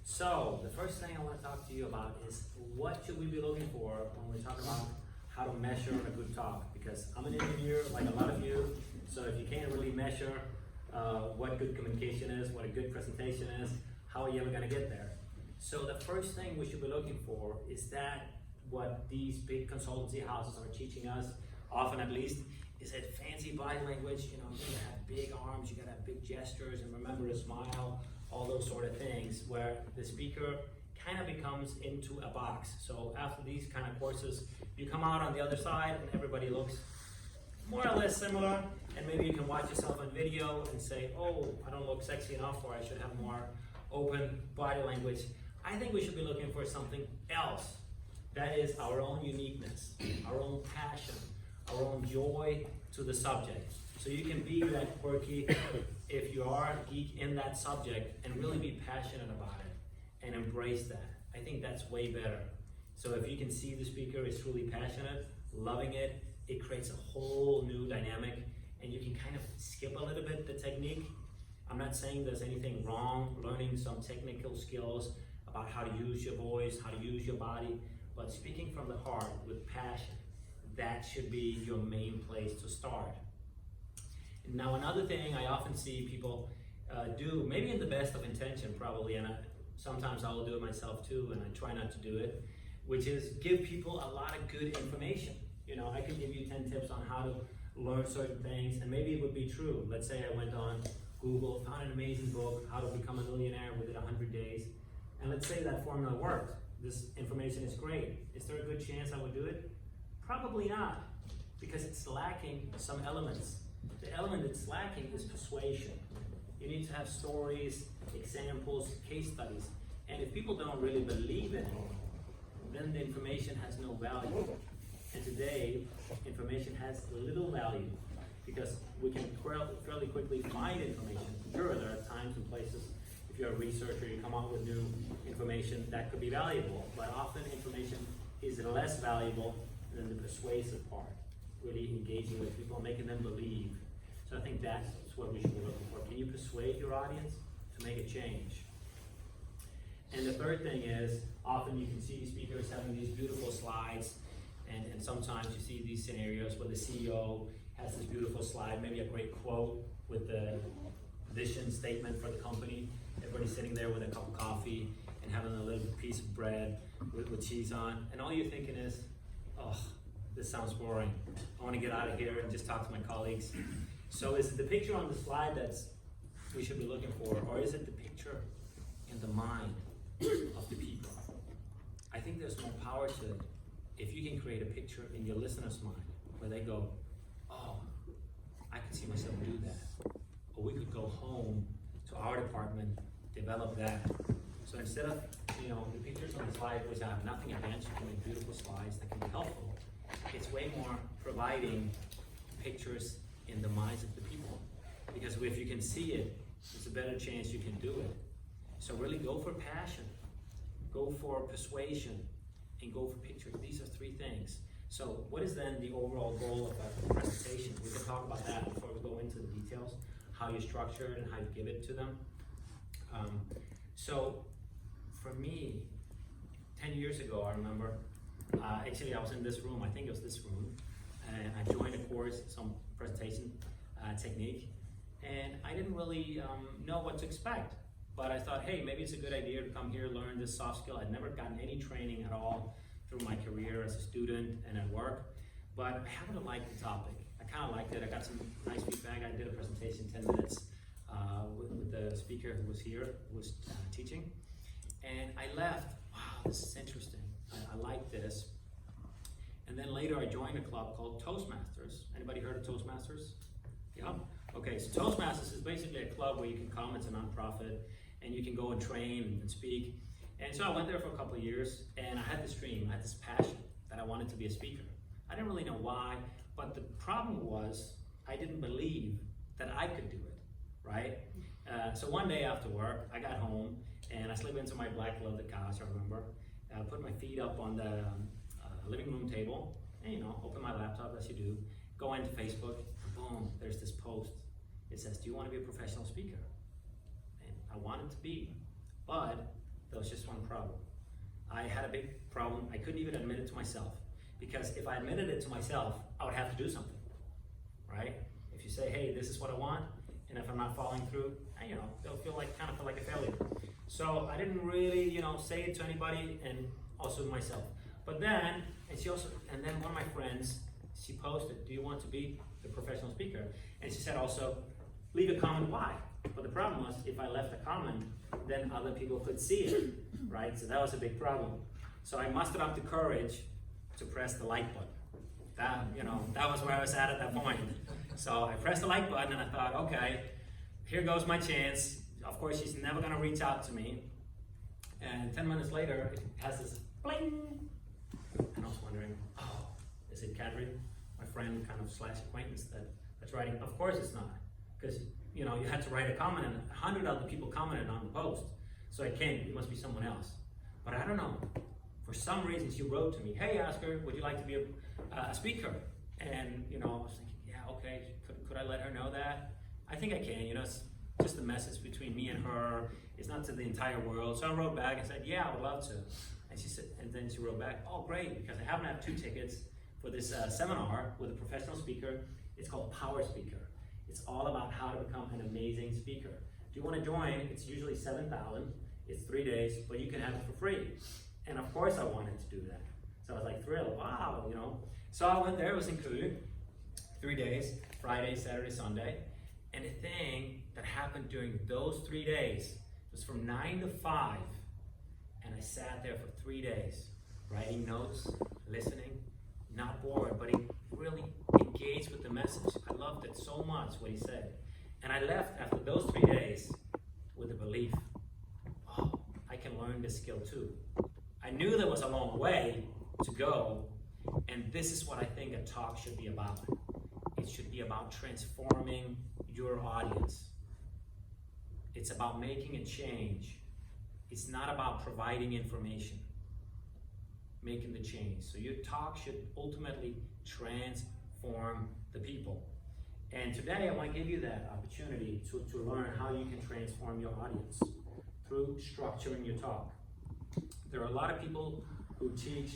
So the first thing I want to talk to you about is what should we be looking for when we talk about how to measure a good talk? Because I'm an engineer like a lot of you, so if you can't really measure what good communication is, what a good presentation is, how are you ever going to get there? So the first thing we should be looking for is that what these big consultancy houses are teaching us, often at least, is that fancy body language. You know, you gotta have big arms, you gotta have big gestures, and remember to smile, all those sort of things, where the speaker kind of becomes into a box. So after these kind of courses, you come out on the other side and everybody looks more or less similar, and maybe you can watch yourself on video and say, oh, I don't look sexy enough, or I should have more open body language. I think we should be looking for something else. That is our own uniqueness, our own passion, our own joy to the subject. So you can be that quirky if you are a geek in that subject and really be passionate about it and embrace that. I think that's way better. So if you can see the speaker is truly passionate, loving it, it creates a whole new dynamic, and you can kind of skip a little bit the technique. I'm not saying there's anything wrong learning some technical skills about how to use your voice, how to use your body, but speaking from the heart with passion, that should be your main place to start. Now, another thing I often see people do, maybe in the best of intention probably, and sometimes I will do it myself too, and I try not to do it, which is give people a lot of good information. You know, I could give you 10 tips on how to learn certain things, and maybe it would be true. Let's say I went on Google, found an amazing book, How to Become a Millionaire Within 100 Days, and let's say that formula worked. This information is great. Is there a good chance I would do it? Probably not, because it's lacking some elements. The element that's lacking is persuasion. You need to have stories, examples, case studies. And if people don't really believe in it, then the information has no value. And today, information has little value because we can fairly quickly find information. Sure, there are times and places, if you're a researcher, you come up with new information that could be valuable, but often information is less valuable than the persuasive part, really engaging with people and making them believe. So I think that's what we should be looking for. Can you persuade your audience to make a change? And the third thing is, often you can see speakers having these beautiful slides, and sometimes you see these scenarios where the CEO has this beautiful slide, maybe a great quote with the vision statement for the company. Everybody's sitting there with a cup of coffee and having a little piece of bread with cheese on, and all you're thinking is, oh, this sounds boring. I want to get out of here and just talk to my colleagues. So is it the picture on the slide that's we should be looking for, or is it the picture in the mind of the people? I think there's more power to it if you can create a picture in your listener's mind where they go, oh, I can see myself do that. Or we could go home to our department, develop that. So instead of, the pictures on the slide, which I have nothing against, you can make beautiful slides that can be helpful. It's way more providing pictures in the minds of the people. Because if you can see it, there's a better chance you can do it. So really go for passion, go for persuasion, and go for pictures. These are three things. So what is then the overall goal of a presentation? We can talk about that before we go into the details, how you structure it and how you give it to them. So for me, 10 years ago, I remember, actually I was in this room, I think it was this room, and I joined a course, some presentation technique, and I didn't really know what to expect. But I thought, hey, maybe it's a good idea to come here, learn this soft skill. I'd never gotten any training at all through my career as a student and at work, but I happened to like the topic. I kind of liked it. I got some nice feedback. I did a presentation 10 minutes with the speaker who was here, who was teaching. And I left, wow, this is interesting. I like this. And then later I joined a club called Toastmasters. Anybody heard of Toastmasters? Yeah? Okay, so Toastmasters is basically a club where you can come, it's a nonprofit, and you can go and train and speak. And so I went there for a couple of years, and I had this dream, I had this passion that I wanted to be a speaker. I didn't really know why, but the problem was I didn't believe that I could do it, right? So one day after work, I got home, and I slipped into my black leather couch, I remember. I put my feet up on the living room table, and open my laptop as you do, go into Facebook, and boom, there's this post. It says, do you want to be a professional speaker? And I wanted to be, but There was just one problem. I had a big problem. I couldn't even admit it to myself, because if I admitted it to myself, I would have to do something, right? If you say, hey, this is what I want, and if I'm not following through, they'll feel like a failure. So I didn't really, say it to anybody, and also myself. But then, and then one of my friends, she posted, do you want to be the professional speaker? And she said also, leave a comment why. But the problem was, if I left a comment, then other people could see it, right? So that was a big problem. So I mustered up the courage to press the like button. That was where I was at that point. So I pressed the like button and I thought, okay, here goes my chance. Of course, she's never gonna reach out to me. And 10 minutes later, it has this bling. And I was wondering, oh, is it Kadri, my friend kind of / acquaintance that's writing? Of course it's not, because you had to write a comment and 100 other people commented on the post. So it must be someone else. But I don't know, for some reason she wrote to me, hey Oscar, would you like to be a speaker? And I was thinking, yeah, okay, could I let her know that? I think I can, it's just a message between me and her. It's not to the entire world. So I wrote back and said, yeah, I would love to. And she said, and then she wrote back, oh great, because I happen to have 2 tickets for this seminar with a professional speaker. It's called Power Speaker. It's all about how to become an amazing speaker. Do you want to join? It's usually $7,000. It's 3 days, but you can have it for free. And of course I wanted to do that. So I was like thrilled, wow, So I went there, it was included. 3 days, Friday, Saturday, Sunday. And the thing that happened during those 3 days was from 9 to 5. And I sat there for 3 days, writing notes, listening, not bored, but he really engaged with the message. I loved it so much, what he said. And I left after those 3 days with the belief, oh, I can learn this skill too. I knew there was a long way to go, and this is what I think a talk should be about. It should be about transforming your audience. It's about making a change. It's not about providing information, making the change. So your talk should ultimately transform the people. And today I want to give you that opportunity to learn how you can transform your audience through structuring your talk. There are a lot of people who teach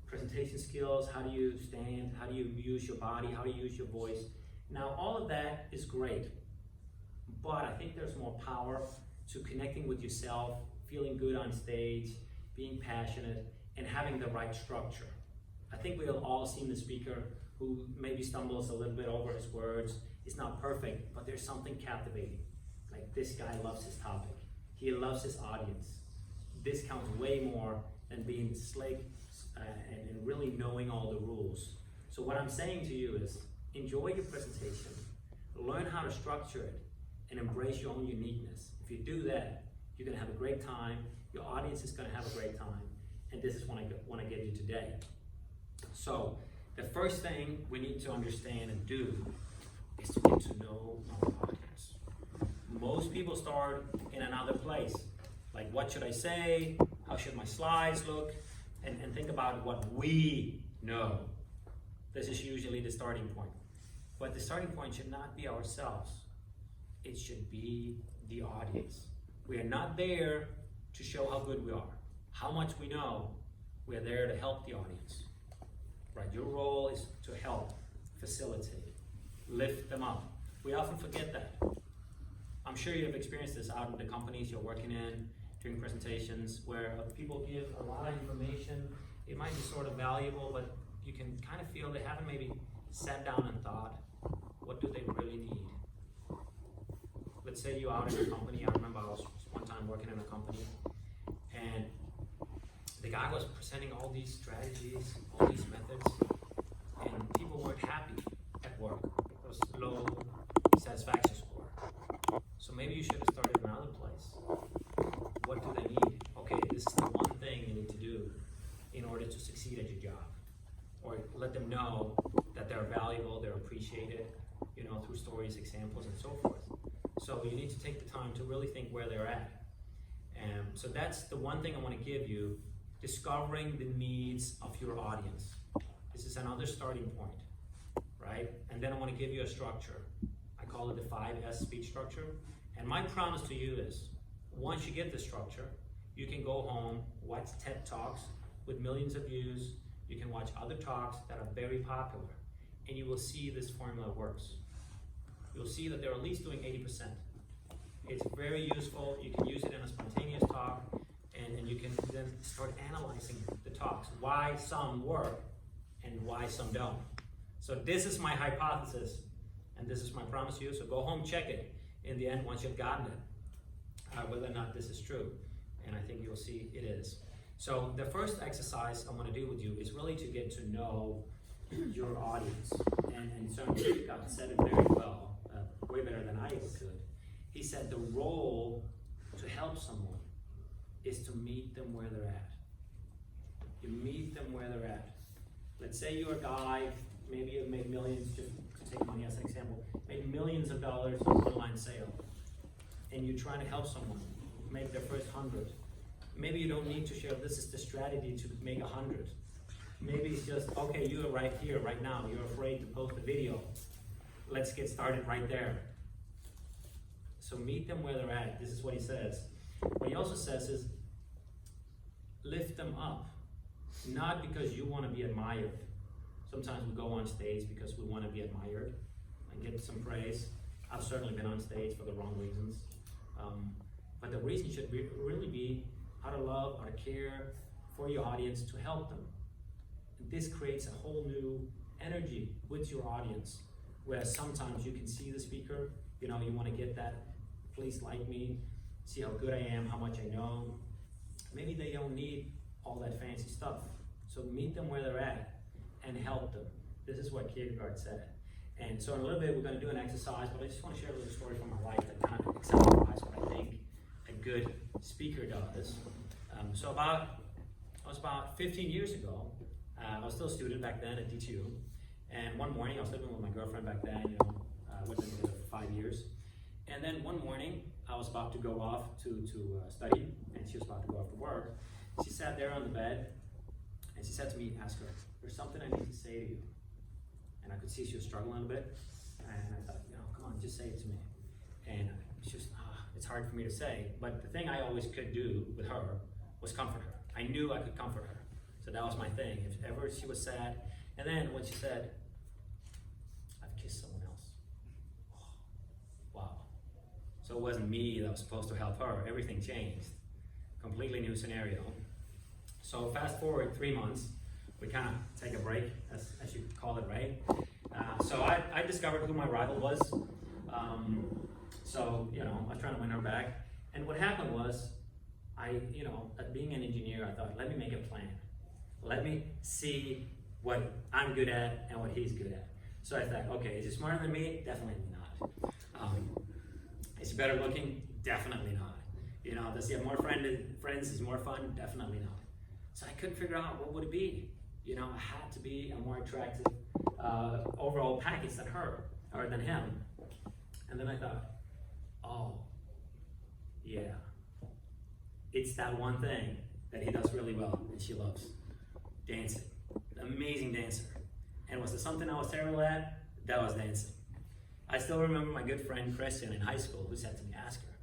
presentation skills, how do you stand, how do you use your body, how do you use your voice. Now all of that is great, but I think there's more power to connecting with yourself, feeling good on stage, being passionate, and having the right structure. I think we've all seen the speaker who maybe stumbles a little bit over his words. It's not perfect, but there's something captivating. Like, this guy loves his topic. He loves his audience. This counts way more than being slick and really knowing all the rules. So what I'm saying to you is, enjoy your presentation, learn how to structure it, and embrace your own uniqueness. If you do that, you're gonna have a great time, your audience is gonna have a great time, and this is what I want to give you today. So, the first thing we need to understand and do is to get to know our audience. Most people start in another place. Like, what should I say? How should my slides look? And think about what we know. This is usually the starting point. But the starting point should not be ourselves. It should be the audience. We are not there to show how good we are, how much we know. We are there to help the audience. Right? Your role is to help, facilitate, lift them up. We often forget that. I'm sure you have experienced this out in the companies you're working in, during presentations, where people give a lot of information. It might be sort of valuable, but you can kind of feel they haven't maybe sat down and thought, what do they really need? Let's say you're out in a company. I remember I was one time working in a company, and the guy was presenting all these strategies, all these methods, and people weren't happy at work. There was low satisfaction score. So maybe you should have started in another place. What do they need? Okay, this is the one thing you need to do in order to succeed at your job. Or let them know that they're valuable, they're appreciated, through stories, examples, and so forth. So you need to take the time to really think where they're at. So that's the one thing I want to give you, discovering the needs of your audience. This is another starting point, right? And then I want to give you a structure. I call it the 5S speech structure. And my promise to you is, once you get the structure, You can go home, watch TED Talks with millions of views. You can watch other talks that are very popular, and you will see this formula works. You'll see that they're at least doing 80%. It's very useful. You can use it in a spontaneous talk, and you can then start analyzing the talks, why some work and why some don't. So this is my hypothesis, and this is my promise to you. So go home, check it in the end once you've gotten it, whether or not this is true. And I think you'll see it is. So the first exercise I want to do with you is really to get to know your audience. And so God said it very well, way better than I ever could. He said the role to help someone is to meet them where they're at. You meet them where they're at. Let's say you're a guy, maybe you've made millions, just to take money as an example, made millions of dollars on online sale, and you're trying to help someone make their first 100. Maybe you don't need to share, this is the strategy to make 100. Maybe it's just, okay, you are right here, right now, you're afraid to post a video. Let's get started right there. So meet them where they're at. This is what he says. What he also says is, lift them up. Not because you want to be admired. Sometimes we go on stage because we want to be admired and get some praise. I've certainly been on stage for the wrong reasons. But the reason should really be how to love, how to care for your audience, to help them. This creates a whole new energy with your audience, where sometimes you can see the speaker, you want to get that, please like me, see how good I am, how much I know. Maybe they don't need all that fancy stuff. So meet them where they're at and help them. This is what Kierkegaard said. And so in a little bit, we're going to do an exercise, but I just want to share a little story from my life that kind of exemplifies what I think a good speaker does. So it was about 15 years ago. I was still a student back then at D2. And one morning, I was living with my girlfriend back then, we've been together for 5 years. And then one morning, I was about to go off to study, and she was about to go off to work. She sat there on the bed, and she said to me, ask her, there's something I need to say to you. And I could see she was struggling a bit, and I thought, come on, just say it to me. And she was, it's hard for me to say, but the thing I always could do with her was comfort her. I knew I could comfort her. So that was my thing. If ever she was sad, and then when she said, I've kissed someone else. Oh, wow. So it wasn't me that was supposed to help her. Everything changed. Completely new scenario. So fast forward 3 months, we kind of take a break, as you call it, right? So I discovered who my rival was. So, I was trying to win her back. And what happened was, being an engineer, I thought, let me make a plan. Let me see what I'm good at and what he's good at. So I thought, okay, is he smarter than me? Definitely not. Is he better looking? Definitely not. Does he have more friends? Is he more fun? Definitely not. So I couldn't figure out what would it be. I had to be a more attractive overall package than her, or than him. And then I thought, oh, yeah. It's that one thing that he does really well and she loves. Dancing. Amazing dancer. And was there something I was terrible at? That was dancing. I still remember my good friend Christian in high school who said to me, ask her,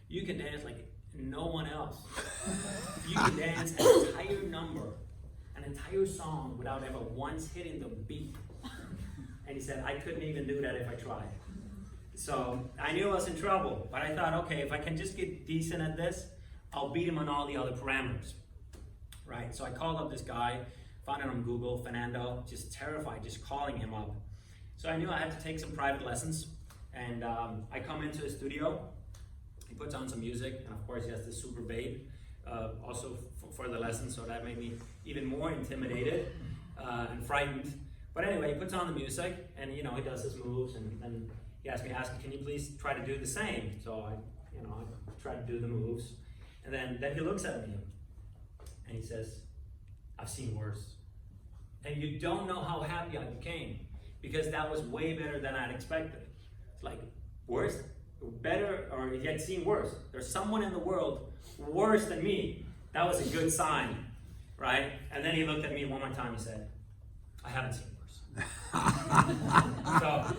you can dance like no one else. You can dance an entire number, an entire song without ever once hitting the beat. And he said, I couldn't even do that if I tried. So I knew I was in trouble, but I thought, okay, if I can just get decent at this, I'll beat him on all the other parameters, right? So I called up this guy, found it on Google, Fernando, just terrified, just calling him up. So I knew I had to take some private lessons, and I come into the studio, he puts on some music, and of course he has this super babe, also for the lesson, so that made me even more intimidated and frightened. But anyway, he puts on the music, and he does his moves, and he asked me, can you please try to do the same? So I tried to do the moves. And then he looks at me and he says, I've seen worse. And you don't know how happy I became, because that was way better than I'd expected. It's like, worse, better, or he had seen worse. There's someone in the world worse than me. That was a good sign, right? And then he looked at me one more time and said, I haven't seen worse. So,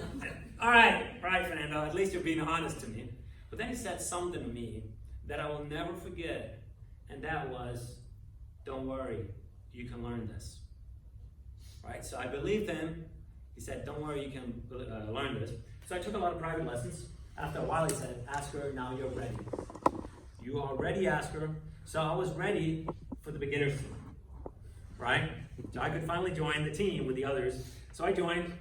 all right, Fernando, at least you're being honest to me. But then he said something to me that I will never forget, and that was, don't worry, you can learn this. Right? So I believed him. He said, don't worry, you can learn this. So I took a lot of private lessons. After a while, he said, ask her, now you're ready. You are ready, ask her. So I was ready for the beginner's team, right? So I could finally join the team with the others. So I joined,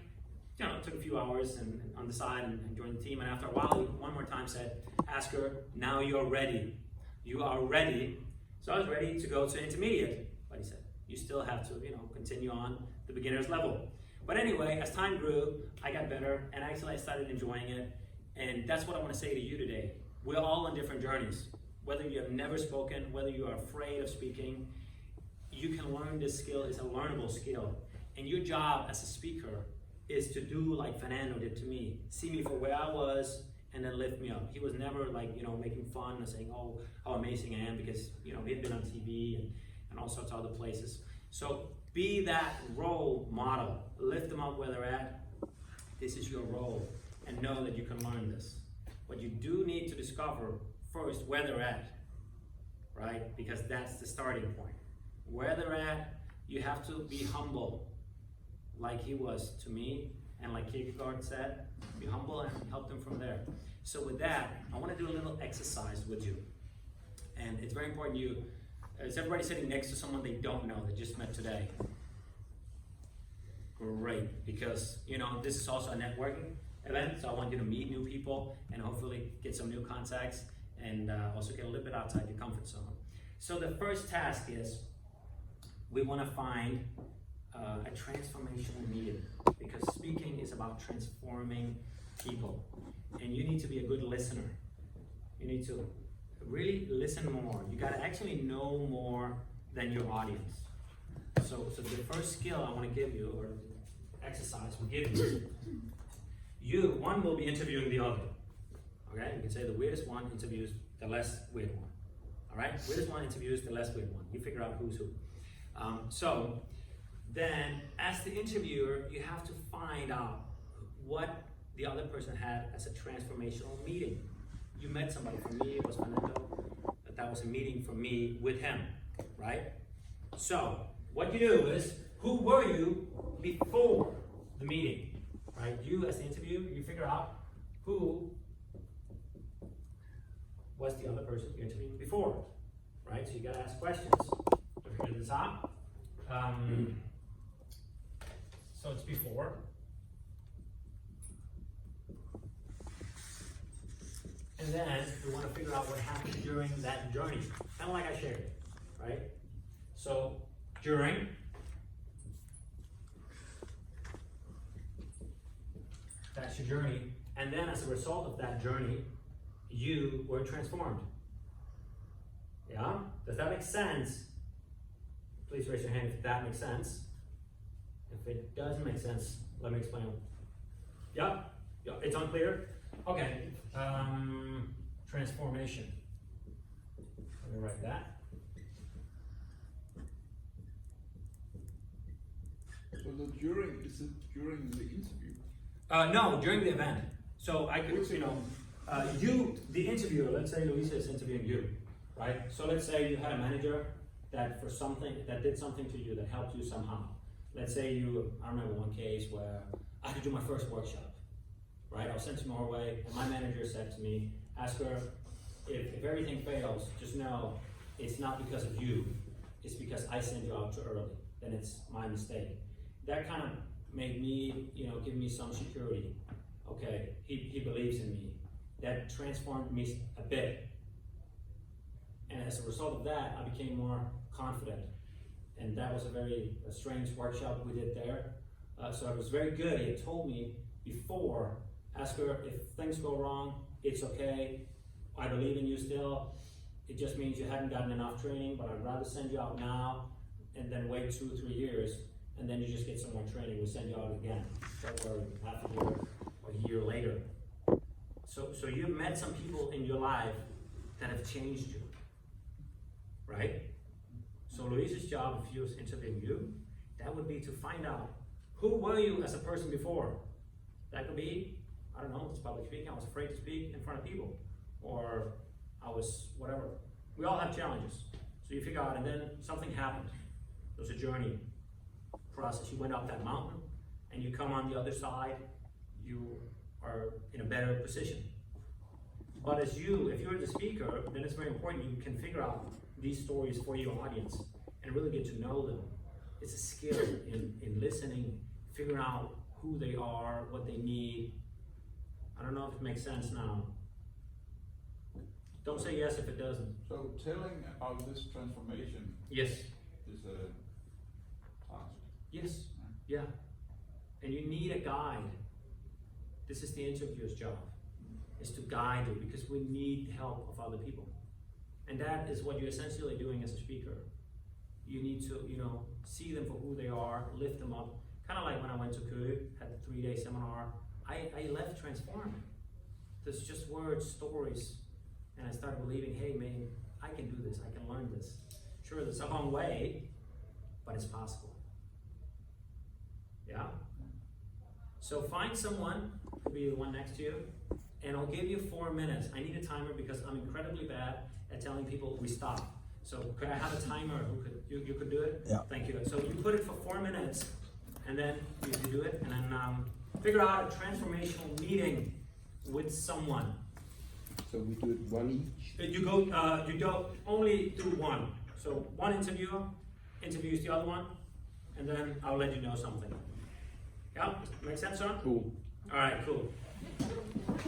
you know, it took a few hours and on the side and joined the team. And after a while, he one more time said, ask her, now you're ready. You are ready. So I was ready to go to intermediate. But he said, you still have to, you know, continue on the beginner's level. But anyway, as time grew, I got better, and actually I started enjoying it. And that's what I want to say to you today. We're all on different journeys. Whether you have never spoken, whether you are afraid of speaking, you can learn this skill. It's a learnable skill. And your job as a speaker is to do like Fernando did to me. See me for where I was, and then lift me up. He was never like, you know, making fun and saying, oh, how amazing I am, because, you know, he had been on TV and all sorts of other places. So be that role model. Lift them up where they're at. This is your role. And know that you can learn this. But you do need to discover first where they're at, right? Because that's the starting point. Where they're at, you have to be humble, like he was to me, and like Kierkegaard said, be humble and help them from there. So with that, I want to do a little exercise with you. And it's very important is everybody sitting next to someone they don't know, that just met today? Great, because, you know, this is also a networking event, so I want you to meet new people and hopefully get some new contacts and also get a little bit outside your comfort zone. So the first task is we want to find a transformational medium, because speaking is about transforming people, and you need to be a good listener. You need to really listen more. You got to actually know more than your audience. So the first skill I want to give you, or exercise we'll give you, one will be interviewing the other. Okay, you can say the weirdest one interviews the less weird one. All right, weirdest one interviews the less weird one. You figure out who's who. So then, as the interviewer, you have to find out what the other person had as a transformational meeting. You met somebody. For me, it was Fernando. That was a meeting for me with him, right? So what you do is, who were you before the meeting? Right? You, as the interviewer, you figure out who was the other person you're interviewing before, right? So you got to ask questions to figure this out. So it's before. And then we want to figure out what happened during that journey, kind of like I shared, right? So during, that's your journey, and then as a result of that journey, you were transformed. Yeah? Does that make sense? Please raise your hand if that makes sense. If it doesn't make sense, let me explain. Yeah? Yeah, it's unclear? Okay. Transformation. Let me write that. Well, is it during the interview? No, during the event. So I could, the interviewer, let's say Luisa is interviewing you, right? So let's say you had a manager that did something to you, that helped you somehow. Let's say I remember one case where I had to do my first workshop, right? I was sent to Norway, and my manager said to me, ask her, if everything fails, just know it's not because of you, it's because I sent you out too early, then it's my mistake. That kind of made me, give me some security. Okay, he believes in me. That transformed me a bit. And as a result of that, I became more confident. And that was a very strange workshop we did there. So it was very good. He had told me before, ask her, if things go wrong, it's okay. I believe in you still. It just means you haven't gotten enough training, but I'd rather send you out now and then wait 2 or 3 years, and then you just get some more training. We'll send you out again. Don't worry, half a year or a year later. So you've met some people in your life that have changed you, right? So Luisa's job, if he was interviewing you, that would be to find out, who were you as a person before? That could be, I don't know, it's public speaking. I was afraid to speak in front of people, or I was whatever. We all have challenges. So So you figure out, and then something happened. There was a journey process. You went up that mountain, and you come on the other side, you are in a better position. But if you're the speaker, then it's very important you can figure out these stories for your audience and really get to know them. It's a skill in listening, figuring out who they are, what they need. I don't know if it makes sense now. Don't say yes if it doesn't. So telling about this transformation Yes. is a task. Yes. Yeah. And you need a guide. This is the interviewer's job, is to guide you, because we need help of other people. And that is what you're essentially doing as a speaker. You need to, see them for who they are, lift them up. Kind of like when I went to Kuru, had a 3-day seminar, I left transformed. There's just words, stories, and I started believing, hey man, I can do this, I can learn this. Sure, it's a long way, but it's possible. Yeah? So find someone, could be the one next to you, and I'll give you 4 minutes. I need a timer because I'm incredibly bad at telling people we stop. So could I have a timer? You could do it? Yeah. Thank you. So you put it for 4 minutes, and then you do it, and then figure out a transformational meeting with someone. So we do it one each? You go only do one. So one interviewer interviews the other one, and then I'll let you know something. Yeah, make sense, son? Cool. All right, cool.